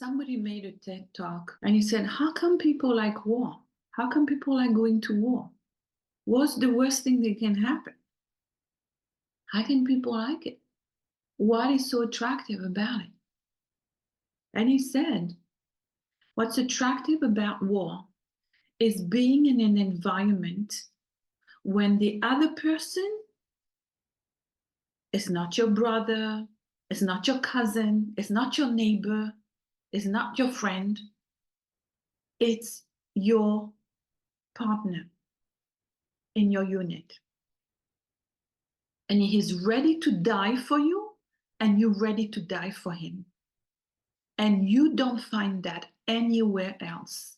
somebody made a TED talk and he said, how come people like war? How come people like going to war? What's the worst thing that can happen? How can people like it? What is so attractive about it? And he said, what's attractive about war is being in an environment when the other person is not your brother, is not your cousin, is not your neighbor, is not your friend, it's your partner in your unit. And he's ready to die for you, and you're ready to die for him. And you don't find that anywhere else.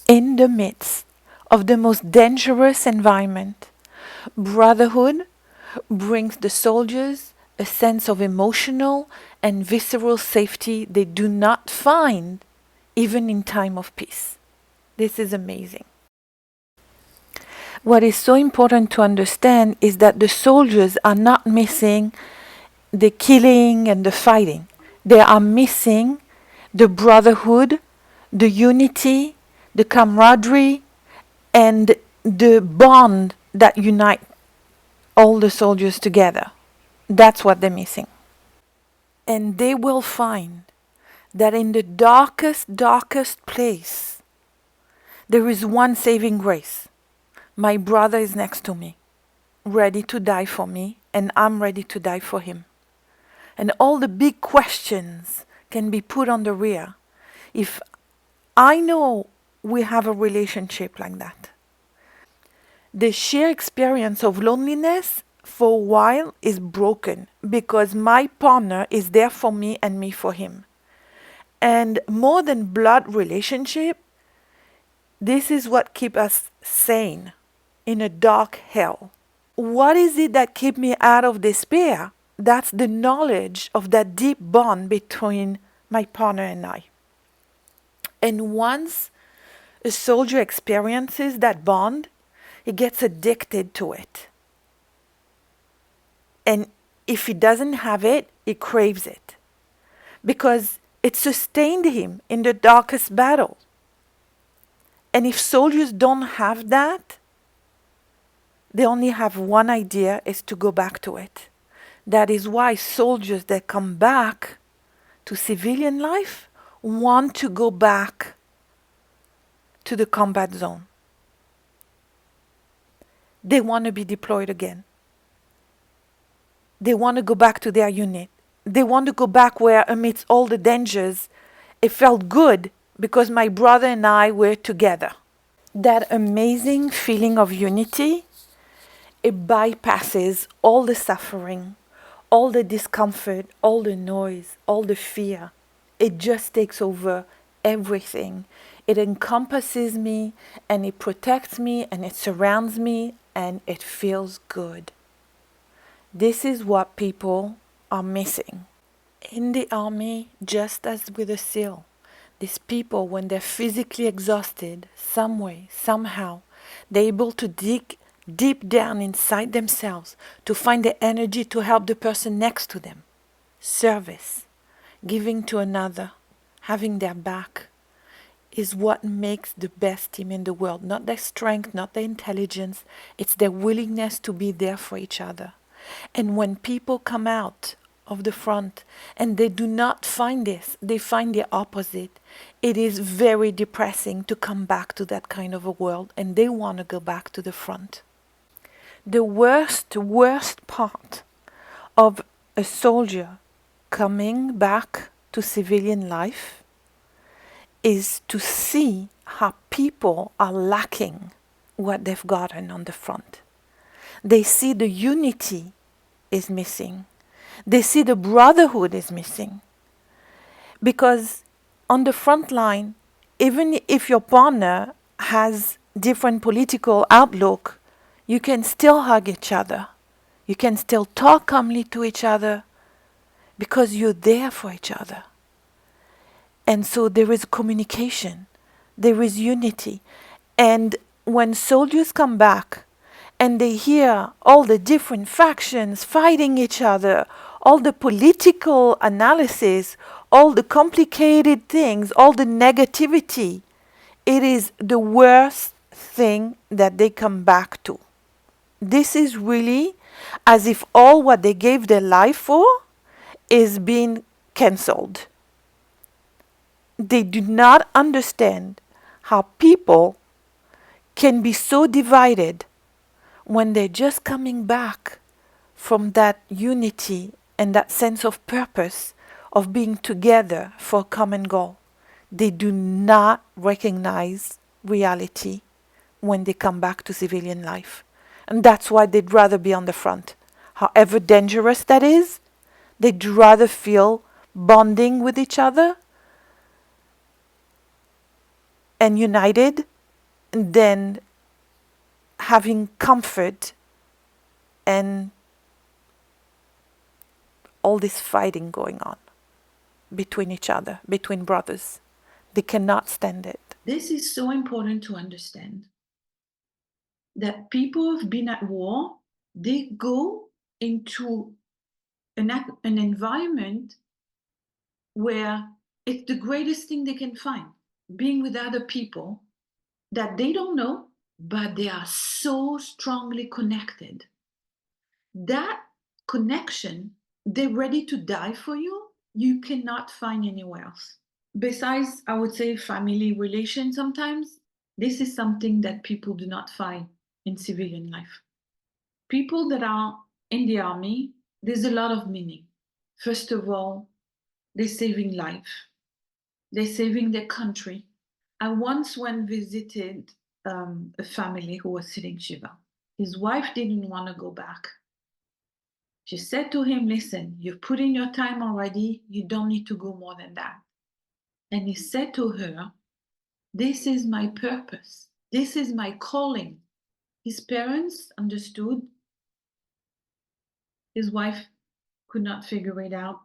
In the midst of the most dangerous environment, brotherhood brings the soldiers a sense of emotional and visceral safety they do not find even in time of peace. This is amazing. What is so important to understand is that the soldiers are not missing the killing and the fighting. They are missing the brotherhood, the unity, the camaraderie, and the bond that unite all the soldiers together. That's what they're missing. And they will find that in the darkest place, there is one saving grace. My brother is next to me, ready to die for me, and I'm ready to die for him. And all the big questions can be put on the rear if I know we have a relationship like that. The sheer experience of loneliness for a while is broken because my partner is there for me and me for him. And more than blood relationship, this is what keeps us sane in a dark hell. What is it that keeps me out of despair? That's the knowledge of that deep bond between my partner and I. And once a soldier experiences that bond, he gets addicted to it. And if he doesn't have it, he craves it. Because it sustained him in the darkest battle. And if soldiers don't have that, they only have one idea, is to go back to it. That is why soldiers that come back to civilian life want to go back to the combat zone. They want to be deployed again. They want to go back to their unit. They want to go back where, amidst all the dangers, it felt good because my brother and I were together. That amazing feeling of unity, it bypasses all the suffering, all the discomfort, all the noise, all the fear. It just takes over everything. It encompasses me and it protects me and it surrounds me and it feels good. This is what people are missing. In the army, just as with a SEAL, these people, when they're physically exhausted, some way, somehow, they're able to dig deep down inside themselves to find the energy to help the person next to them. Service, giving to another, having their back, is what makes the best team in the world. Not their strength, not their intelligence, it's their willingness to be there for each other. And when people come out of the front and they do not find this, they find the opposite. It is very depressing to come back to that kind of a world, and they want to go back to the front. The worst part of a soldier coming back to civilian life is to see how people are lacking what they've gotten on the front. They see the unity is missing. They see the brotherhood is missing. Because on the front line, even if your partner has different political outlook, you can still hug each other. You can still talk calmly to each other because you're there for each other. And so there is communication, there is unity. And when soldiers come back and they hear all the different factions fighting each other, all the political analysis, all the complicated things, all the negativity, it is the worst thing that they come back to. This is really as if all what they gave their life for is being cancelled. They do not understand how people can be so divided when they're just coming back from that unity and that sense of purpose of being together for a common goal. They do not recognize reality when they come back to civilian life. And that's why they'd rather be on the front. However dangerous that is, they'd rather feel bonding with each other and united than having comfort and all this fighting going on between each other, between brothers. They cannot stand it. This is so important to understand, that people who've been at war, they go into an environment where it's the greatest thing they can find, being with other people that they don't know, but they are so strongly connected. That connection, they're ready to die for you, you cannot find anywhere else. Besides, I would say family relations sometimes, this is something that people do not find in civilian life. People that are in the army, there's a lot of meaning. First of all, they're saving life. They're saving their country. I once went visited a family who was sitting Shiva. His wife didn't want to go back. She said to him, listen, you've put in your time already. You don't need to go more than that. And he said to her, this is my purpose. This is my calling. His parents understood. His wife could not figure it out.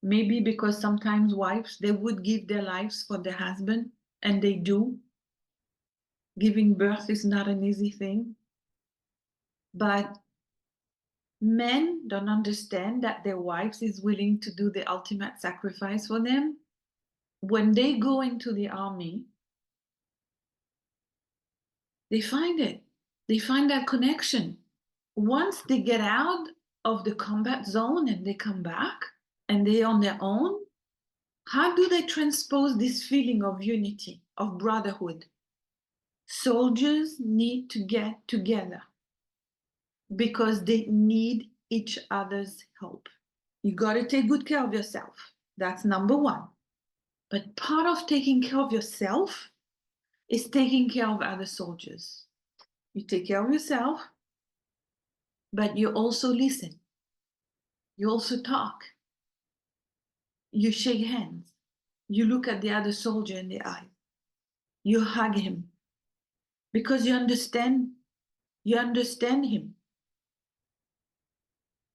Maybe because sometimes wives, they would give their lives for their husband, and they do. Giving birth is not an easy thing. But men don't understand that their wives is willing to do the ultimate sacrifice for them. When they go into the army, they find it. They find that connection. Once they get out of the combat zone and they come back and they're on their own, how do they transpose this feeling of unity, of brotherhood? Soldiers need to get together because they need each other's help. You got to take good care of yourself. That's number one. But part of taking care of yourself is taking care of other soldiers. You take care of yourself, but you also listen. You also talk. You shake hands. You look at the other soldier in the eye. You hug him because you understand him.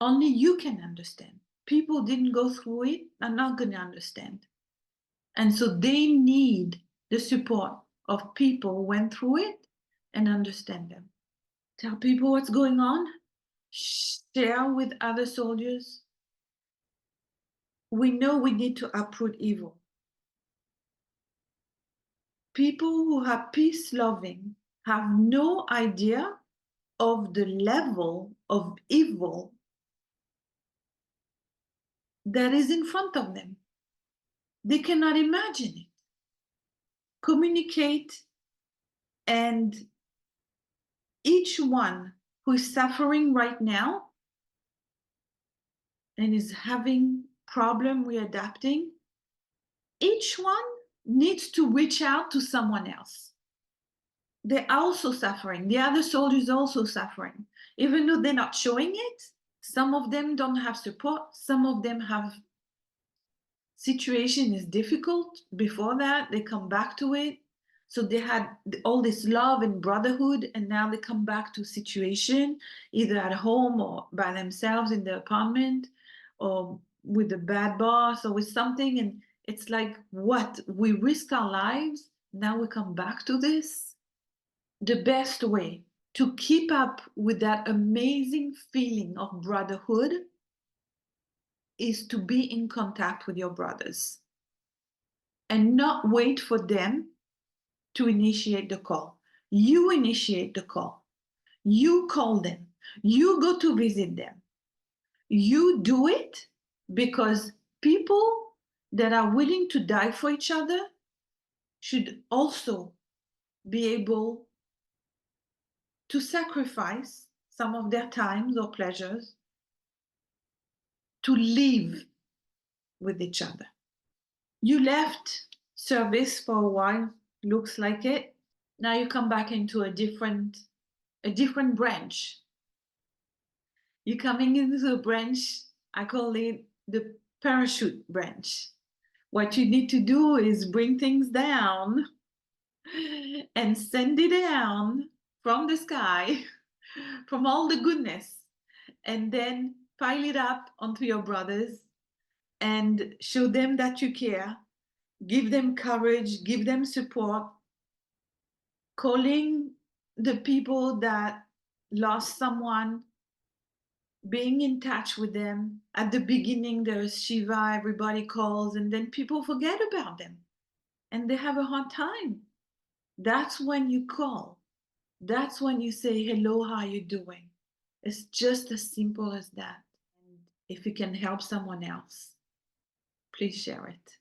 Only you can understand. People didn't go through it, are not going to understand. And so they need the support of people who went through it and understand them. Tell people what's going on. Share with other soldiers. We know we need to uproot evil. People who are peace-loving have no idea of the level of evil that is in front of them. They cannot imagine it. Communicate, and each one who is suffering right now and is having problem readapting, each one needs to reach out to someone else. They're also suffering. The other soldiers are also suffering. Even though they're not showing it, some of them don't have support. Some of them have situation is difficult. Before that, they come back to it. So they had all this love and brotherhood, and now they come back to situation, either at home or by themselves in the apartment, or with a bad boss or with something. And it's like, what? We risk our lives. Now we come back to this. The best way to keep up with that amazing feeling of brotherhood is to be in contact with your brothers and not wait for them to initiate the call. You initiate the call. You call them. You go to visit them. You do it because people that are willing to die for each other should also be able to sacrifice some of their times or pleasures to live with each other. You left service for a while, looks like it. Now you come back into a different branch. You're coming into a branch, I call it the parachute branch. What you need to do is bring things down and send it down from the sky, from all the goodness, and then pile it up onto your brothers and show them that you care, give them courage, give them support, calling the people that lost someone, being in touch with them. At the beginning, there's Shiva, everybody calls, and then people forget about them and they have a hard time. That's when you call. That's when you say, hello, how are you doing? It's just as simple as that. And if you can help someone else, please share it.